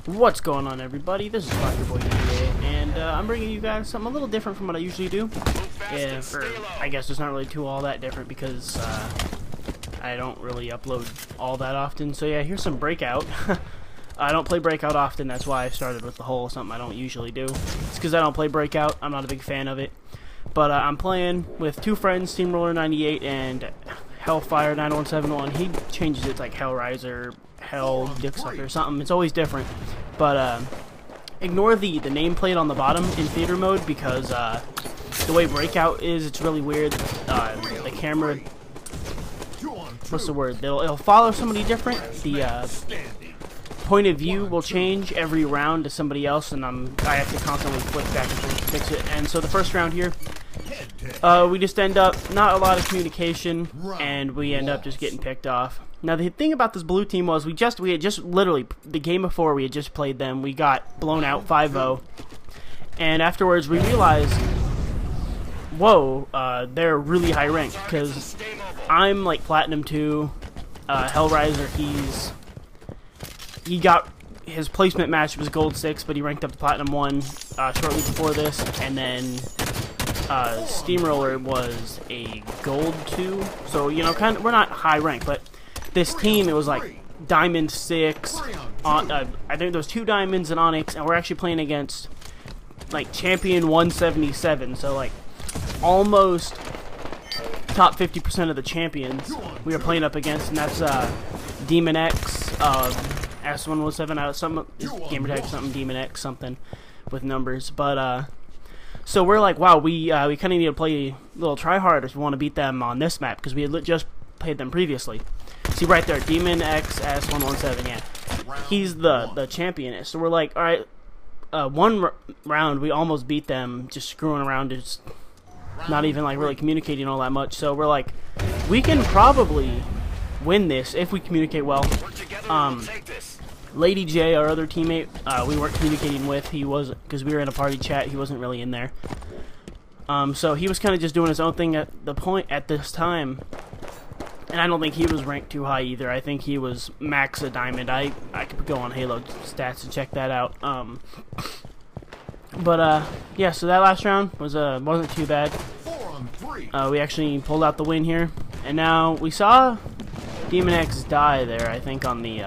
What's going on, everybody? This is bikerboyDEA, and I'm bringing you guys something a little different from what I usually do. Yeah, or I guess it's not really all that different because I don't really upload all that often. So yeah, here's some Breakout. I don't play Breakout often, that's why I started with the whole something I don't usually do. It's because I don't play Breakout, I'm not a big fan of it. But I'm playing with two friends, Steamroller98 and Hellfire9171. He changes it to like Hellraiser, Hell, Dicksucker, or something. It's always different. But ignore the nameplate on the bottom in theater mode because the way Breakout is, it's really weird. The camera, what's the word? It'll follow somebody different. The point of view will change every round to somebody else, and I have to constantly flick back and forth to fix it. And so the first round here, we just end up not a lot of communication, and we end up just getting picked off. Now the thing about this blue team was we had just literally the game before we had just played them. We got blown out 5-0, and afterwards we realized, whoa, they're really high ranked because I'm like Platinum 2, Hellraiser. He got his placement match was Gold 6, but he ranked up to Platinum 1 shortly before this, and then Steamroller was a Gold 2. So you know, we're not high ranked, but this team, it was like Diamond 6, I think there was 2 Diamonds and Onyx, and we're actually playing against like Champion 177, so like almost top 50% of the champions we were playing up against, and that's Demon X, S117 out of some gamertag something, Demon X something with numbers, but so we're like, wow, we kind of need to play a little try hard if we want to beat them on this map because we had just played them previously. See right there, Demon X S117, yeah, he's the champion. So we're like, all right, one round we almost beat them, just screwing around, just not even like really communicating all that much. So we're like, we can probably win this if we communicate well. Lady J, our other teammate, we weren't communicating with. He wasn't, because we were in a party chat. He wasn't really in there. So he was kind of just doing his own thing at this time. And I don't think he was ranked too high either. I think he was max a diamond. I could go on Halo stats and check that out. Yeah. So that last round wasn't too bad. We actually pulled out the win here, and now we saw Demon X die there. I think on the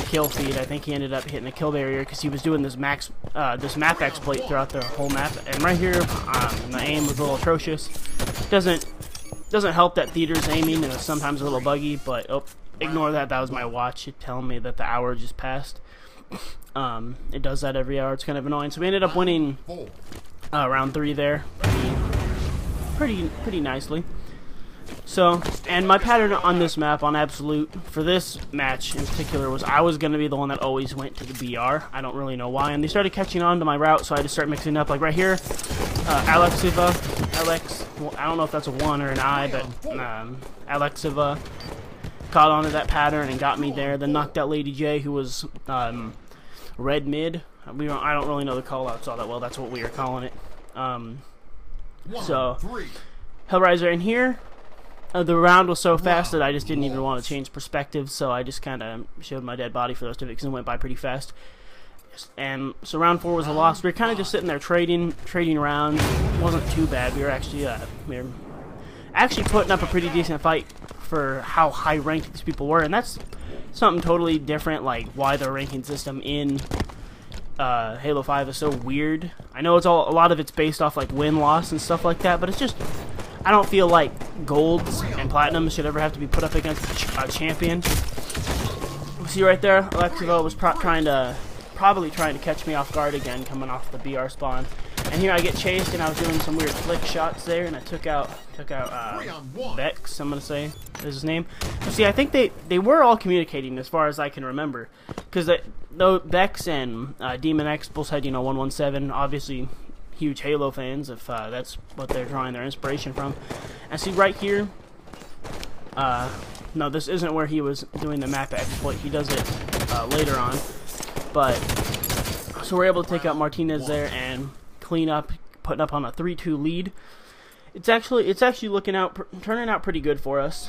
kill feed. I think he ended up hitting the kill barrier because he was doing this map exploit throughout the whole map. And right here, the aim was a little atrocious. Doesn't help that theater's aiming, and it's sometimes a little buggy, but oh, ignore that. That was my watch telling me that the hour just passed. It does that every hour. It's kind of annoying. So we ended up winning round 3 there, pretty nicely. So, and my pattern on this map, on Absolute, for this match in particular, was I was going to be the one that always went to the BR. I don't really know why, and they started catching on to my route, so I just started mixing up. Like right here, Alex, well, I don't know if that's a 1 or an I, but Alexiva caught on to that pattern and got me there. Then knocked out Lady J, who was red mid. I don't really know the callouts all that well. That's what we were calling it. So Hellraiser in here. The round was so fast that I just didn't even want to change perspective, so I just kind of showed my dead body for the rest of it because it went by pretty fast. And so round 4 was a loss. We were kind of just sitting there trading rounds. It wasn't too bad. We were actually putting up a pretty decent fight for how high ranked these people were, and that's something totally different. Like why the ranking system in Halo 5 is so weird. I know a lot of it's based off like win-loss and stuff like that, but it's just, I don't feel like golds and platinums should ever have to be put up against a champion. See right there, Alexivo was probably trying to catch me off guard again, coming off the BR spawn. And here I get chased, and I was doing some weird flick shots there, and I took out Vex, I'm gonna say is his name. So see, I think they were all communicating as far as I can remember, because though Vex and Demon X both had 117, obviously huge Halo fans, if that's what they're drawing their inspiration from. And see right here, no, this isn't where he was doing the map exploit. He does it later on. But so we're able to take out Martinez there and clean up, putting up on a 3-2 lead. It's actually turning out pretty good for us.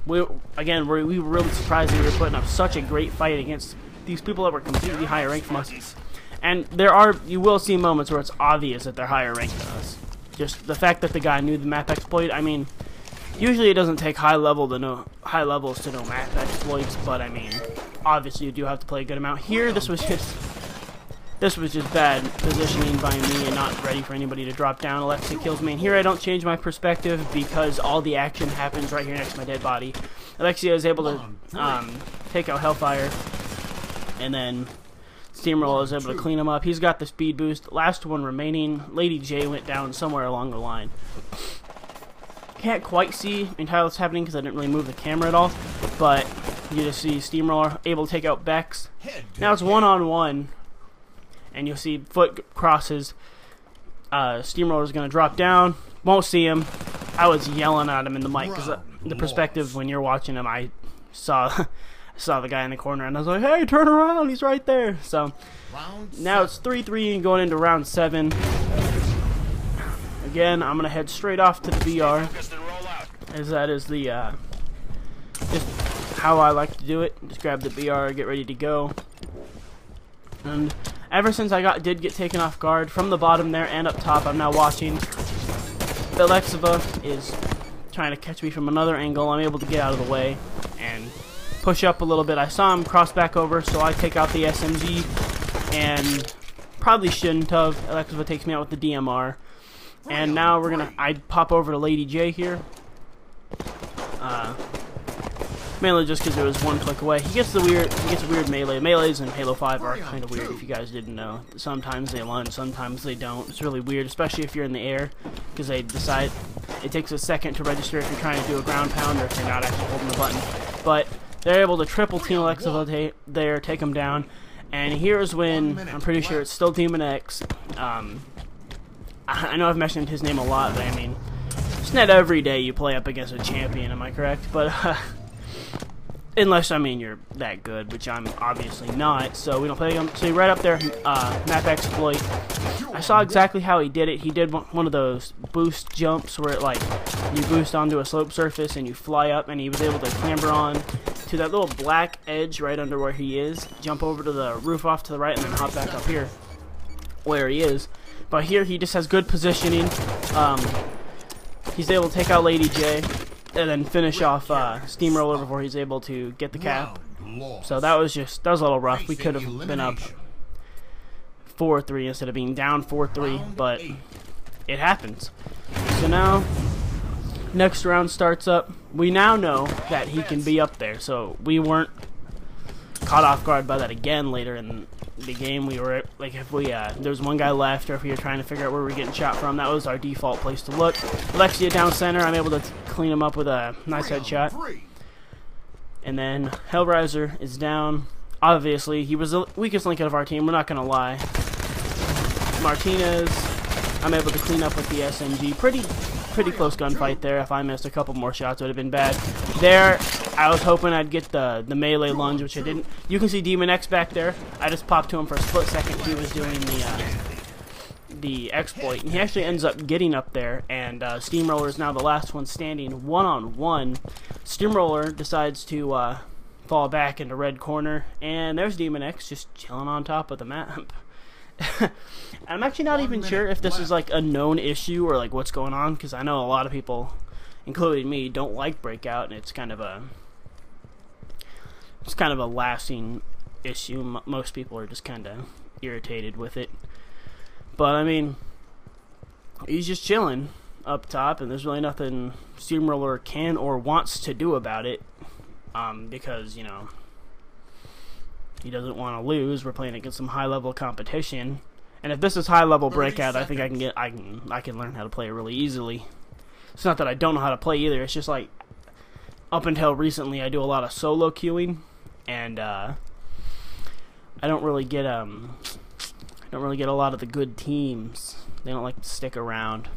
We were really surprised that we were putting up such a great fight against these people that were completely higher ranked from us. And you will see moments where it's obvious that they're higher ranked than us. Just the fact that the guy knew the map exploit. I mean, usually it doesn't take high levels to know map exploits, but I mean, obviously you do have to play a good amount. Here, this was just bad positioning by me and not ready for anybody to drop down. Alexia kills me, and here I don't change my perspective because all the action happens right here next to my dead body. Alexia is able to take out Hellfire, and then Steamroller is able to clean him up. He's got the speed boost. Last one remaining. Lady J went down somewhere along the line. Can't quite see entirely what's happening because I didn't really move the camera at all, but you just see Steamroller able to take out Bex. Now it's one-on-one, and you'll see foot crosses. Steamroller's going to drop down. Won't see him. I was yelling at him in the mic because the perspective when you're watching him, I saw the guy in the corner, and I was like, hey, turn around, he's right there. So now it's 3-3 and going into round 7. Again, I'm going to head straight off to the BR, as that is the just how I like to do it. Just grab the BR, get ready to go. And ever since I did get taken off guard from the bottom there and up top, I'm now watching. Alexiva is trying to catch me from another angle. I'm able to get out of the way and push up a little bit. I saw him cross back over, so I take out the SMG, and probably shouldn't have. Alexiva takes me out with the DMR, and now I pop over to Lady J here. Mainly just because it was one click away. He gets a weird melee. Melees in Halo 5 are kind of weird if you guys didn't know. Sometimes they lunge, sometimes they don't. It's really weird, especially if you're in the air, because they decide it takes a second to register if you're trying to do a ground pound or if you're not actually holding the button. But they're able to triple team Alexiva there, take him down. And here's when, I'm pretty sure it's still Demon X. I know I've mentioned his name a lot, but I mean, it's not every day you play up against a champion, am I correct? But unless, I mean, you're that good, which I'm obviously not, so we don't play him. So right up there, map exploit. I saw exactly how he did it. He did one of those boost jumps where like you boost onto a slope surface and you fly up, and he was able to clamber on to that little black edge right under where he is, jump over to the roof off to the right, and then hop back up here where he is. But here he just has good positioning. He's able to take out Lady J and then finish off Steamroller before he's able to get the cap. So that was a little rough. We could have been up 4-3 instead of being down 4-3, but it happens. So now, next round starts up. We now know that he can be up there, so we weren't caught off guard by that again later in the game. We were like, if there was one guy left, or if we were trying to figure out where we were getting shot from, that was our default place to look. Alexia down center, I'm able to clean him up with a nice headshot. And then Hellraiser is down. Obviously, he was the weakest link out of our team, we're not going to lie. Martinez, I'm able to clean up with the SMG. Pretty close gunfight there. If I missed a couple more shots, it would have been bad. There, I was hoping I'd get the melee lunge, which I didn't. You can see Demon X back there. I just popped to him for a split second. He was doing the exploit, and he actually ends up getting up there, and Steamroller is now the last one standing one-on-one. Steamroller decides to fall back into red corner, and there's Demon X just chilling on top of the map. I'm actually not even sure if this is like a known issue or like what's going on, because I know a lot of people, including me, don't like Breakout, and it's kind of a lasting issue. Most people are just kind of irritated with it. But I mean, he's just chilling up top, and there's really nothing Steamroller can or wants to do about it, because, you know, he doesn't want to lose. We're playing against some high-level competition, and if this is high-level Breakout, I think I can learn how to play it really easily. It's not that I don't know how to play either. It's just like, up until recently, I do a lot of solo queuing, and I don't really get a lot of the good teams. They don't like to stick around.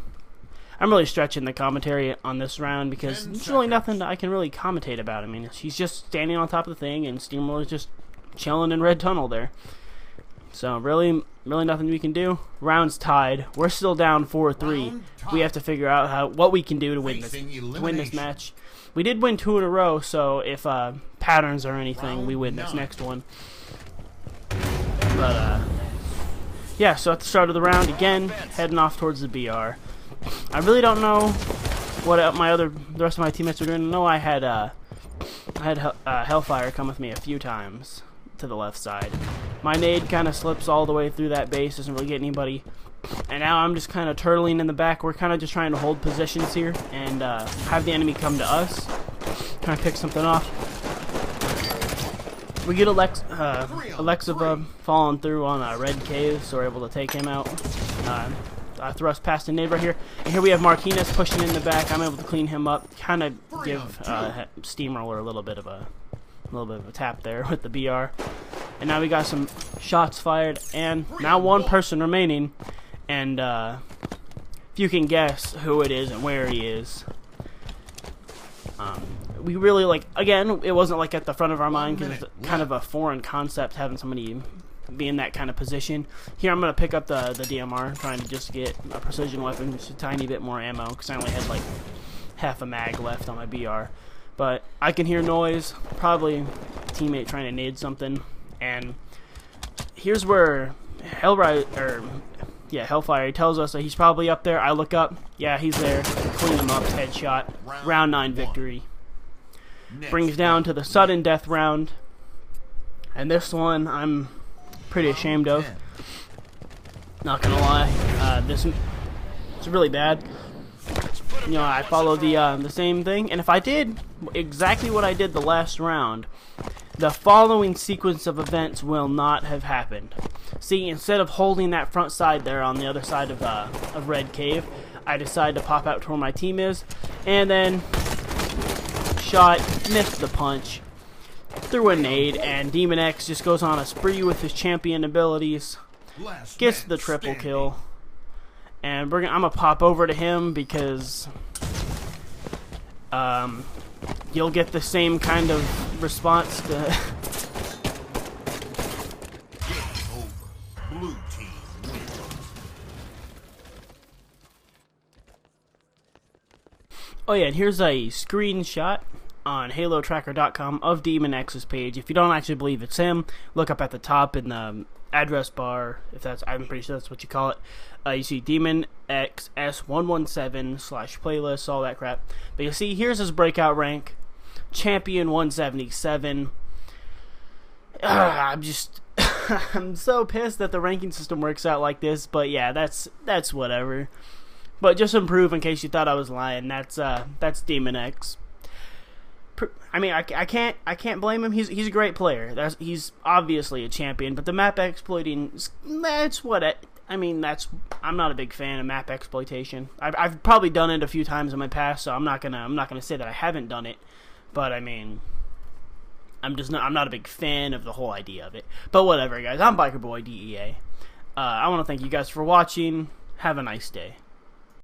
I'm really stretching the commentary on this round because there's really nothing that I can really commentate about. I mean, he's just standing on top of the thing, and Steamroller's just chilling in red tunnel there. So really nothing we can do. Round's tied. We're still down 4-3. We have to figure out what we can do to win this match. We did win 2 in a row, so if patterns or anything, we win this next one. But yeah, so at the start of the round, again, heading off towards the BR. I really don't know what the rest of my teammates are doing. I know I had Hellfire come with me a few times to the left side. My nade kind of slips all the way through that base, doesn't really get anybody. And now I'm just kind of turtling in the back. We're kind of just trying to hold positions here and have the enemy come to us. Trying to pick something off. We get Alexa falling through on a red cave, so we're able to take him out. I thrust past a nade right here. And here we have Martinez pushing in the back. I'm able to clean him up. Kind of give Steamroller a little bit of a tap there with the BR. And now we got some shots fired, and now one person remaining. And if you can guess who it is and where he is, we really again, it wasn't like at the front of our mind because it's kind of a foreign concept having somebody be in that kind of position. Here I'm going to pick up the DMR, trying to just get a precision weapon, just a tiny bit more ammo, because I only had like half a mag left on my BR. But I can hear noise, probably a teammate trying to nade something, and here's where Hellfire tells us that he's probably up there. I look up, yeah, he's there. Clean him up, headshot. Round 9 victory. Brings down to the sudden death round, and this one I'm pretty ashamed of. Not gonna lie, this is really bad. You know, I follow the same thing, and if I did exactly what I did the last round, the following sequence of events will not have happened. See, instead of holding that front side there on the other side of Red Cave, I decided to pop out to where my team is, and then shot, missed the punch, threw a nade, and Demon X just goes on a spree with his champion abilities, gets the triple kill, and I'm gonna pop over to him because you'll get the same kind of response to Oh yeah, and here's a screenshot on HaloTracker.com of Demon X's page. If you don't actually believe it's him, look up at the top in the address bar. I'm pretty sure that's what you call it. You see Demon X S117/playlists, all that crap. But you see, here's his breakout rank, Champion 177. I'm so pissed that the ranking system works out like this. But yeah, that's whatever. But just to prove, in case you thought I was lying, that's Demon X. I mean, I can't blame him. He's a great player. He's obviously a champion. But the map exploiting, I'm not a big fan of map exploitation. I've probably done it a few times in my past, so I'm not gonna say that I haven't done it. But I mean, I'm not a big fan of the whole idea of it. But whatever, guys. I'm bikerboyDEA. I want to thank you guys for watching. Have a nice day.